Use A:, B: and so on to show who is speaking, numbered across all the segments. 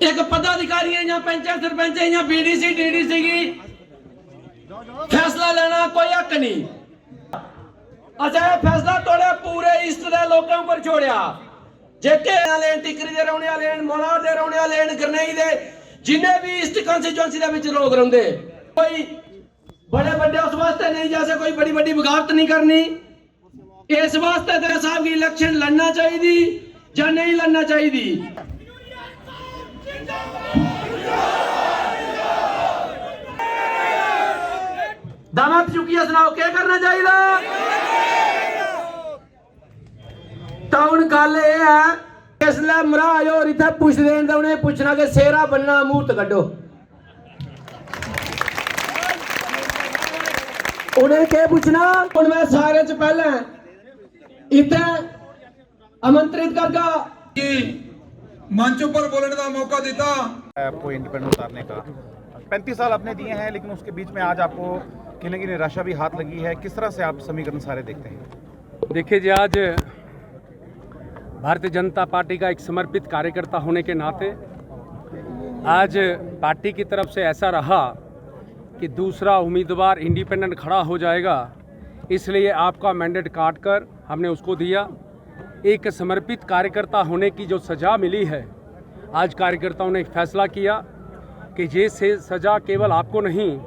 A: एक पदाधिकारी है या पंचायत सरपंच है या बीडीसी डीडीसी की फैसला लेना कोई हक नहीं। अच्छा ये फैसला तोड़े पूरे ईस्ट के लोगों पर छोड़िया जेके वाले टिकरी दे रहने वाले मलार दे रहने वाले गरनई दे जिन्हें भी ईस्ट कॉन्स्टिट्यूएंसी दे विच लोग रहंदे कोई बड़े बड़े उस वास्ते नहीं जैसे कोई बड़ी बड़ी बगावत नहीं करनी। इस वास्ते तेरे साहब की इलेक्शन लड़ना चाहिए या नहीं लड़ना चाहिए। दामद चुकी सुनाओ क्या करना चाहिए। टाउन गल यह है इसलिए मराज और इतने पुछ देन तो उन्हें पूछना कि सेरा बनना मूर्त कड्डो उन्हें क्या पूछना। मैं सारे च पहले इतने आमंत्रित करगा
B: कि मंच पर बोलने का मौका देता
C: आपको इंडिपेंडेंट उतारने का 35 साल आपने दिए हैं, लेकिन उसके बीच में आज आपको कहीं ना कहीं निराशा भी हाथ लगी है। किस तरह से आप समीकरण सारे देखते हैं?
D: देखिए जी, आज भारतीय जनता पार्टी का एक समर्पित कार्यकर्ता होने के नाते आज पार्टी की तरफ से ऐसा रहा कि दूसरा उम्मीदवार इंडिपेंडेंट खड़ा हो जाएगा, इसलिए आपका मैंडेट काट कर हमने उसको दिया। एक समर्पित कार्यकर्ता होने की जो सज़ा मिली है, आज कार्यकर्ताओं ने एक फैसला किया कि ये सज़ा केवल आपको नहीं,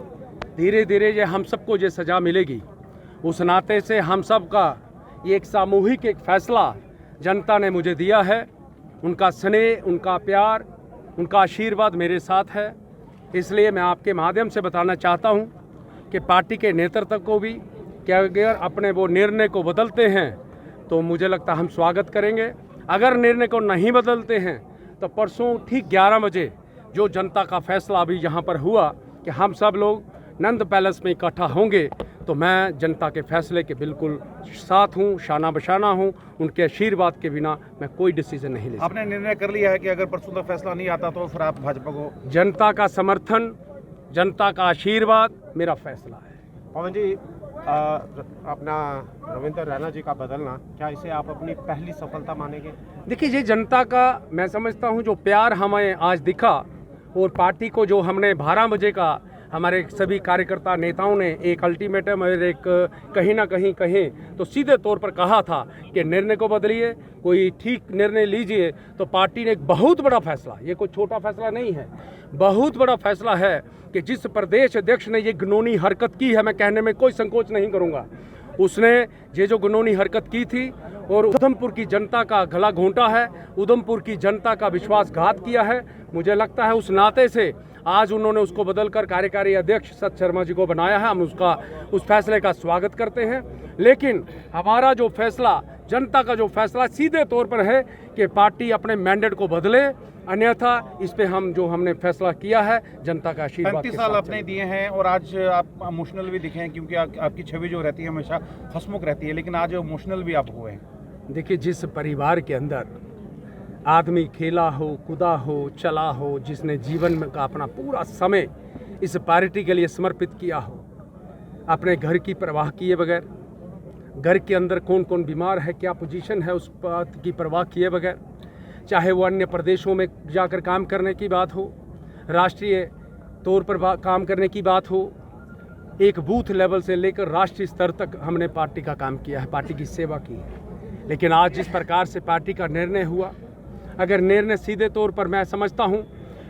D: धीरे धीरे ये हम सबको ये सज़ा मिलेगी। उस नाते से हम सब का ये एक सामूहिक एक फैसला जनता ने मुझे दिया है। उनका स्नेह, उनका प्यार, उनका आशीर्वाद मेरे साथ है। इसलिए मैं आपके माध्यम से बताना चाहता हूं कि पार्टी के नेतृत्व को भी कि अगर अपने वो निर्णय को बदलते हैं तो मुझे लगता है हम स्वागत करेंगे। अगर निर्णय को नहीं बदलते हैं तो परसों ठीक 11 बजे जो जनता का फैसला अभी यहाँ पर हुआ कि हम सब लोग नंद पैलेस में इकट्ठा होंगे, तो मैं जनता के फैसले के बिल्कुल साथ हूँ, शाना बशाना हूँ। उनके आशीर्वाद के बिना मैं कोई डिसीजन नहीं ले सकता।
C: आपने निर्णय कर लिया है कि अगर परसों तक फैसला नहीं आता तो फिर आप भाजपा को?
D: जनता का समर्थन, जनता का आशीर्वाद मेरा फैसला है।
E: पवन जी, अपना रविंद्र रैना जी का बदलना, क्या इसे आप अपनी पहली सफलता मानेंगे?
D: देखिए, ये जनता का मैं समझता हूँ जो प्यार हमें आज दिखा, और पार्टी को जो हमने 12 बजे का हमारे सभी कार्यकर्ता नेताओं ने एक अल्टीमेटम और एक कहीं ना कहीं कहें तो सीधे तौर पर कहा था कि निर्णय को बदलिए, कोई ठीक निर्णय लीजिए। तो पार्टी ने एक बहुत बड़ा फैसला, ये कोई छोटा फैसला नहीं है, बहुत बड़ा फैसला है कि जिस प्रदेश अध्यक्ष ने ये घिनौनी हरकत की है, मैं कहने में कोई संकोच नहीं करूँगा, उसने ये जो घिनौनी हरकत की थी और उधमपुर की जनता का गला घोंटा है, उधमपुर की जनता का विश्वासघात किया है। मुझे लगता है उस नाते से आज उन्होंने उसको बदलकर कार्यकारी अध्यक्ष सत शर्मा जी को बनाया है। हम उस फैसले का स्वागत करते हैं, लेकिन हमारा जो फैसला, जनता का जो फैसला सीधे तौर पर है कि पार्टी अपने मैंडेट को बदले, अन्यथा इस पे हमने फैसला किया है जनता का आशीर्वाद।
C: 35 साल आपने दिए हैं और आज आप इमोशनल भी दिखे हैं, क्योंकि आपकी छवि जो रहती है हमेशा हंसमुख रहती है, लेकिन आज इमोशनल भी आप हुए हैं।
D: देखिए, जिस परिवार के अंदर आदमी खेला हो, कूदा हो, चला हो, जिसने जीवन में का अपना पूरा समय इस पार्टी के लिए समर्पित किया हो, अपने घर की परवाह किए बगैर, घर के अंदर कौन कौन बीमार है, क्या पोजीशन है, उस बात की परवाह किए बगैर, चाहे वो अन्य प्रदेशों में जाकर काम करने की बात हो, राष्ट्रीय तौर पर काम करने की बात हो, एक बूथ लेवल से लेकर राष्ट्रीय स्तर तक हमने पार्टी का काम किया है, पार्टी की सेवा की है। लेकिन आज जिस प्रकार से पार्टी का निर्णय हुआ, अगर निर्णय सीधे तौर पर मैं समझता हूं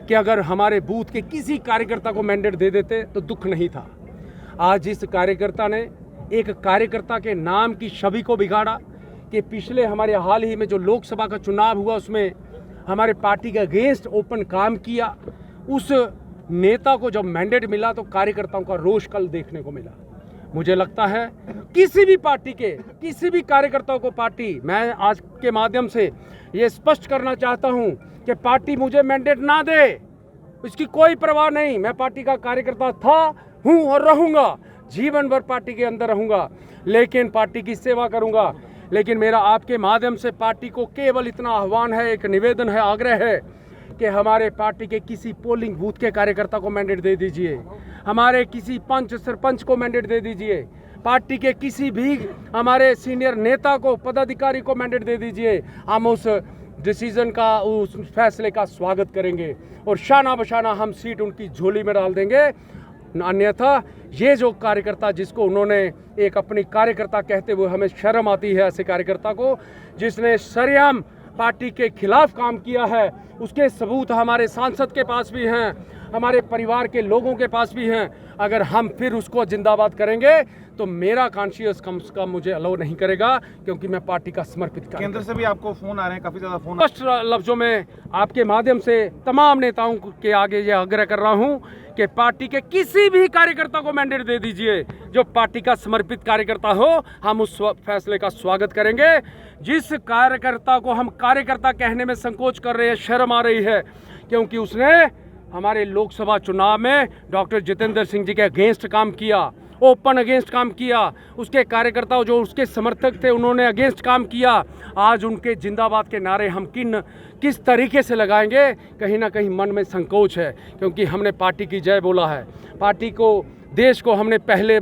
D: कि अगर हमारे बूथ के किसी कार्यकर्ता को मैंडेट दे देते तो दुख नहीं था। आज इस कार्यकर्ता ने एक कार्यकर्ता के नाम की छवि को बिगाड़ा कि पिछले हमारे हाल ही में जो लोकसभा का चुनाव हुआ उसमें हमारे पार्टी के अगेंस्ट ओपन काम किया। उस नेता को जब मैंडेट मिला तो कार्यकर्ताओं का रोष कल देखने को मिला। मुझे लगता है किसी भी पार्टी के किसी भी कार्यकर्ताओं को पार्टी, मैं आज के माध्यम से ये स्पष्ट करना चाहता हूं कि पार्टी मुझे मैंडेट ना दे, इसकी कोई परवाह नहीं। मैं पार्टी का कार्यकर्ता था, हूं और रहूंगा, जीवन भर पार्टी के अंदर रहूंगा, लेकिन पार्टी की सेवा करूंगा। लेकिन मेरा आपके माध्यम से पार्टी को केवल इतना आह्वान है, एक निवेदन है, आग्रह है कि हमारे पार्टी के किसी पोलिंग बूथ के कार्यकर्ता को मैंडेट दे दीजिए, हमारे किसी पंच सरपंच को मैंडेट दे दीजिए, पार्टी के किसी भी हमारे सीनियर नेता को, पदाधिकारी को मैंडेट दे दीजिए। हम उस डिसीज़न का, उस फैसले का स्वागत करेंगे और शाना बशाना हम सीट उनकी झोली में डाल देंगे। अन्यथा ये जो कार्यकर्ता जिसको उन्होंने एक अपनी कार्यकर्ता कहते हुए, हमें शर्म आती है ऐसे कार्यकर्ता को, जिसने सरेआम पार्टी के खिलाफ काम किया है, उसके सबूत हमारे सांसद के पास भी हैं, हमारे परिवार के लोगों के पास भी हैं। अगर हम फिर उसको जिंदाबाद करेंगे तो मेरा कॉन्शियस कम से कम मुझे अलाउ नहीं करेगा, क्योंकि मैं पार्टी का समर्पित
C: केंद्र से भी आपको फोन आ रहे हैं, काफी ज्यादा फोन।
D: स्पष्ट लफ्जों में आपके माध्यम से तमाम नेताओं के आगे ये आग्रह कर रहा हूं कि पार्टी के किसी भी कार्यकर्ता को मैंडेट दे दीजिए जो पार्टी का समर्पित कार्यकर्ता हो, हम उस फैसले का स्वागत करेंगे। जिस कार्यकर्ता को हम कार्यकर्ता कहने में संकोच कर रहे हैं, शर्म आ रही है, क्योंकि उसने हमारे लोकसभा चुनाव में डॉक्टर जितेंद्र सिंह जी के अगेंस्ट काम किया, ओपन अगेंस्ट काम किया, उसके कार्यकर्ता जो उसके समर्थक थे उन्होंने अगेंस्ट काम किया। आज उनके जिंदाबाद के नारे हम किस तरीके से लगाएंगे, कहीं ना कहीं मन में संकोच है, क्योंकि हमने पार्टी की जय बोला है, पार्टी को, देश को हमने पहले